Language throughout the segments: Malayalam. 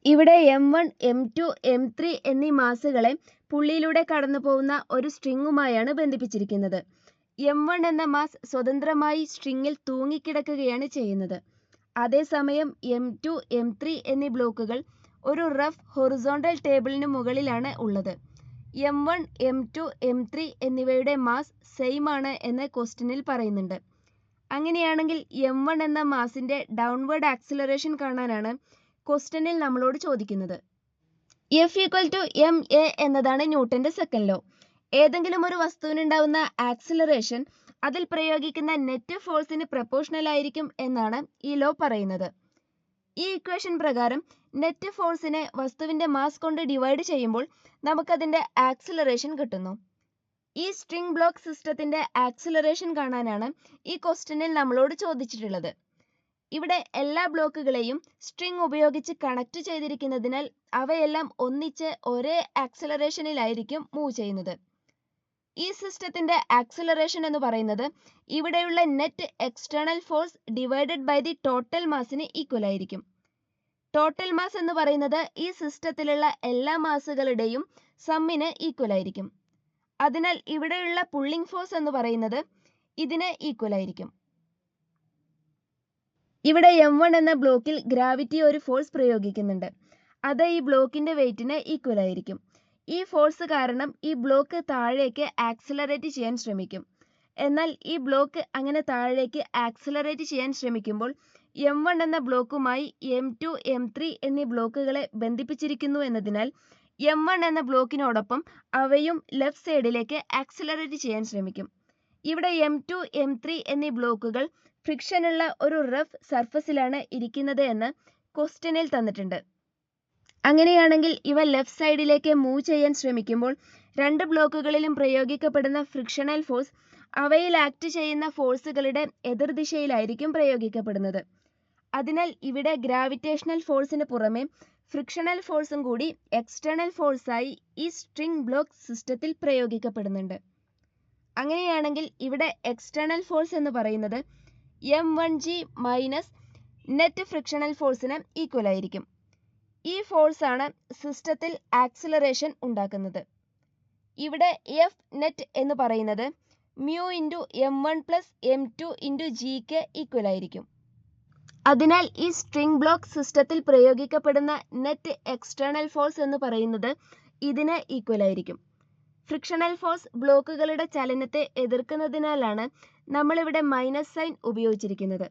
ഇവിടെ M1, M2, M3 എന്നീ മാസുകളെ പുള്ളിയിലൂടെ കടന്നുപോകുന്ന ഒരു സ്ട്രിങ്ങുമായാണ് ബന്ധിപ്പിച്ചിരിക്കുന്നത്. M1 എന്ന മാസ് സ്വതന്ത്രമായി സ്ട്രിങ്ങിൽ തൂങ്ങിക്കിടക്കുകയാണ് ചെയ്യുന്നത്. അതേസമയം M2, M3 എന്നീ ബ്ലോക്കുകൾ ഒരു റഫ് ഹൊറിസോണ്ടൽ ടേബിളിന് മുകളിലാണ് ഉള്ളത്. M1, M2, M3 എന്നിവയുടെ മാസ് സെയിം ആണ് എന്ന് ക്വസ്റ്റ്യനിൽ പറയുന്നുണ്ട്. അങ്ങനെയാണെങ്കിൽ M1 എന്ന മാസിന്റെ ഡൗൺവേർഡ് ആക്സിലറേഷൻ കാണാനാണ് ക്വസ്റ്റ്യനിൽ നമ്മളോട് ചോദിക്കുന്നത്. F=ma എന്നതാണ് ന്യൂട്ടന്റെ സെക്കൻഡ് ലോ. ഏതെങ്കിലും ഒരു വസ്തുവിനുണ്ടാവുന്ന ആക്സിലറേഷൻ അതിൽ പ്രയോഗിക്കുന്ന നെറ്റ് ഫോഴ്സിന് പ്രപ്പോർഷണൽ ആയിരിക്കും എന്നാണ് ഈ ലോ പറയുന്നത്. ഈ ഇക്വേഷൻ പ്രകാരം നെറ്റ് ഫോഴ്സിനെ വസ്തുവിന്റെ മാസ് കൊണ്ട് ഡിവൈഡ് ചെയ്യുമ്പോൾ നമുക്കതിന്റെ ആക്സിലറേഷൻ കിട്ടുന്നു. ഈ സ്ട്രിംഗ് ബ്ലോക്ക് സിസ്റ്റത്തിന്റെ ആക്സിലറേഷൻ കാണാനാണ് ഈ ക്വസ്റ്റ്യനിൽ നമ്മളോട് ചോദിച്ചിട്ടുള്ളത്. ഇവിടെ എല്ലാ ബ്ലോക്കുകളെയും സ്ട്രിംഗ് ഉപയോഗിച്ച് കണക്ട് ചെയ്തിരിക്കുന്നതിനാൽ അവയെല്ലാം ഒന്നിച്ച് ഒരേ ആക്സിലറേഷനിലായിരിക്കും മൂവ് ചെയ്യുന്നത്. ഈ സിസ്റ്റത്തിന്റെ ആക്സിലറേഷൻ എന്ന് പറയുന്നത് ഇവിടെയുള്ള net external force divided by the total മാസിന് ഈക്വൽ ആയിരിക്കും. ടോട്ടൽ മാസ് എന്ന് പറയുന്നത് ഈ സിസ്റ്റത്തിലുള്ള എല്ലാ മാസുകളുടെയും സമ്മിന് ഈക്വൽ ആയിരിക്കും. അതിനാൽ ഇവിടെയുള്ള പുള്ളിംഗ് ഫോഴ്സ് എന്ന് പറയുന്നത് ഇതിന് ഈക്വൽ ആയിരിക്കും. ഇവിടെ M1 എന്ന ബ്ലോക്കിൽ ഗ്രാവിറ്റി ഒരു ഫോഴ്സ് പ്രയോഗിക്കുന്നുണ്ട്. അത് ഈ ബ്ലോക്കിന്റെ വെയിറ്റിന് ഈക്വൽ ആയിരിക്കും. ഈ ഫോഴ്സ് കാരണം ഈ ബ്ലോക്ക് താഴേക്ക് ആക്സിലറേറ്റ് ചെയ്യാൻ ശ്രമിക്കും. എന്നാൽ ഈ ബ്ലോക്ക് അങ്ങനെ താഴേക്ക് ആക്സിലറേറ്റ് ചെയ്യാൻ ശ്രമിക്കുമ്പോൾ M1 എന്ന ബ്ലോക്കുമായി M2, M3 എന്നീ ബ്ലോക്കുകളെ ബന്ധിപ്പിച്ചിരിക്കുന്നു എന്നതിനാൽ M1 എന്ന ബ്ലോക്കിനോടൊപ്പം അവയും ലെഫ്റ്റ് സൈഡിലേക്ക് ആക്സിലറേറ്റ് ചെയ്യാൻ ശ്രമിക്കും. ഇവിടെ M2, M3 എന്നീ ബ്ലോക്കുകൾ ഫ്രിക്ഷനുള്ള ഒരു റഫ് സർഫസിലാണ് ഇരിക്കുന്നത് എന്ന് ക്വസ്റ്റ്യനിൽ തന്നിട്ടുണ്ട്. അങ്ങനെയാണെങ്കിൽ ഇവ ലെഫ്റ്റ് സൈഡിലേക്ക് മൂവ് ചെയ്യാൻ ശ്രമിക്കുമ്പോൾ രണ്ട് ബ്ലോക്കുകളിലും പ്രയോഗിക്കപ്പെടുന്ന ഫ്രിക്ഷണൽ ഫോഴ്സ് അവയിൽ ആക്ട് ചെയ്യുന്ന ഫോഴ്സുകളുടെ എതിർദിശയിലായിരിക്കും പ്രയോഗിക്കപ്പെടുന്നത്. അതിനാൽ ഇവിടെ ഗ്രാവിറ്റേഷണൽ ഫോഴ്സിന് പുറമെ ഫ്രിക്ഷണൽ ഫോഴ്സും കൂടി എക്സ്റ്റേണൽ ഫോഴ്സായി ഈ സ്ട്രിംഗ് ബ്ലോക്ക് സിസ്റ്റത്തിൽ പ്രയോഗിക്കപ്പെടുന്നുണ്ട്. അങ്ങനെയാണെങ്കിൽ ഇവിടെ എക്സ്റ്റേണൽ ഫോഴ്സ് എന്ന് പറയുന്നത് M1g മൈനസ് നെറ്റ് ഫ്രിക്ഷണൽ ഫോഴ്സിന് ഈക്വൽ ആയിരിക്കും. ഈ ഫോഴ്സ് ആണ് സിസ്റ്റത്തിൽ ആക്സിലറേഷൻ ഉണ്ടാക്കുന്നത്. ഇവിടെ F നെറ്റ് എന്ന് പറയുന്നത് mu into M1 plus M2 into ജിക്ക് ഈക്വൽ ആയിരിക്കും. അതിനാൽ ഈ സ്ട്രിംഗ് ബ്ലോക്ക് സിസ്റ്റത്തിൽ പ്രയോഗിക്കപ്പെടുന്ന നെറ്റ് എക്സ്റ്റേണൽ ഫോഴ്സ് എന്ന് പറയുന്നത് ഇതിന് ഈക്വൽ ആയിരിക്കും. ഫ്രിക്ഷണൽ ഫോഴ്സ് ബ്ലോക്കുകളുടെ ചലനത്തെ എതിർക്കുന്നതിനാലാണ് നമ്മളിവിടെ മൈനസ് സൈൻ ഉപയോഗിച്ചിരിക്കുന്നത്.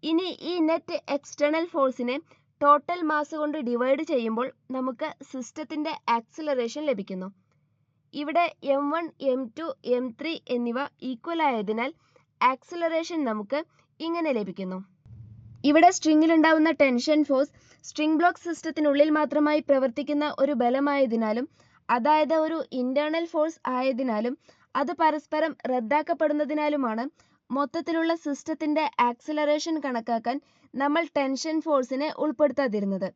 ഇനി ഈ നെറ്റ് എക്സ്റ്റേണൽ ഫോഴ്സിനെ ടോട്ടൽ മാസ് കൊണ്ട് ഡിവൈഡ് ചെയ്യുമ്പോൾ നമുക്ക് സിസ്റ്റത്തിന്റെ ആക്സിലറേഷൻ ലഭിക്കുന്നു. ഇവിടെ M1, M2, M3 എന്നിവ ഈക്വൽ ആയതിനാൽ ആക്സിലറേഷൻ നമുക്ക് ഇങ്ങനെ ലഭിക്കുന്നു. ഇവിടെ സ്ട്രിങ്ങിലുണ്ടാവുന്ന ടെൻഷൻ ഫോഴ്സ് സ്ട്രിംഗ് ബ്ലോക്ക് സിസ്റ്റത്തിനുള്ളിൽ മാത്രമായി പ്രവർത്തിക്കുന്ന ഒരു ബലമായതിനാലും അതായത് ഒരു ഇന്റേണൽ ഫോഴ്സ് ആയതിനാലും അത് പരസ്പരം റദ്ദാക്കപ്പെടുന്നതിനാലുമാണ് മൊത്തത്തിലുള്ള സിസ്റ്റത്തിന്റെ ആക്സിലറേഷൻ കണക്കാക്കാൻ നമ്മൾ ടെൻഷൻ ഫോഴ്സിനെ ഉൾപ്പെടുത്താതിരുന്നത്.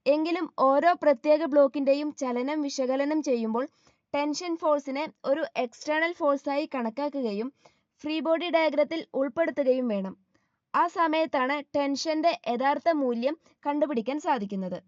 എങ്കിലും ഓരോ പ്രത്യേക ബ്ലോക്കിന്റെയും ചലനം വിശകലനം ചെയ്യുമ്പോൾ ടെൻഷൻ ഫോഴ്സിനെ ഒരു എക്സ്റ്റേണൽ ഫോഴ്സായി കണക്കാക്കുകയും ഫ്രീ ബോഡി ഡയഗ്രത്തിൽ ഉൾപ്പെടുത്തുകയും വേണം. ആ സമയത്താണ് ടെൻഷന്റെ യഥാർത്ഥ മൂല്യം കണ്ടുപിടിക്കാൻ സാധിക്കുന്നത്.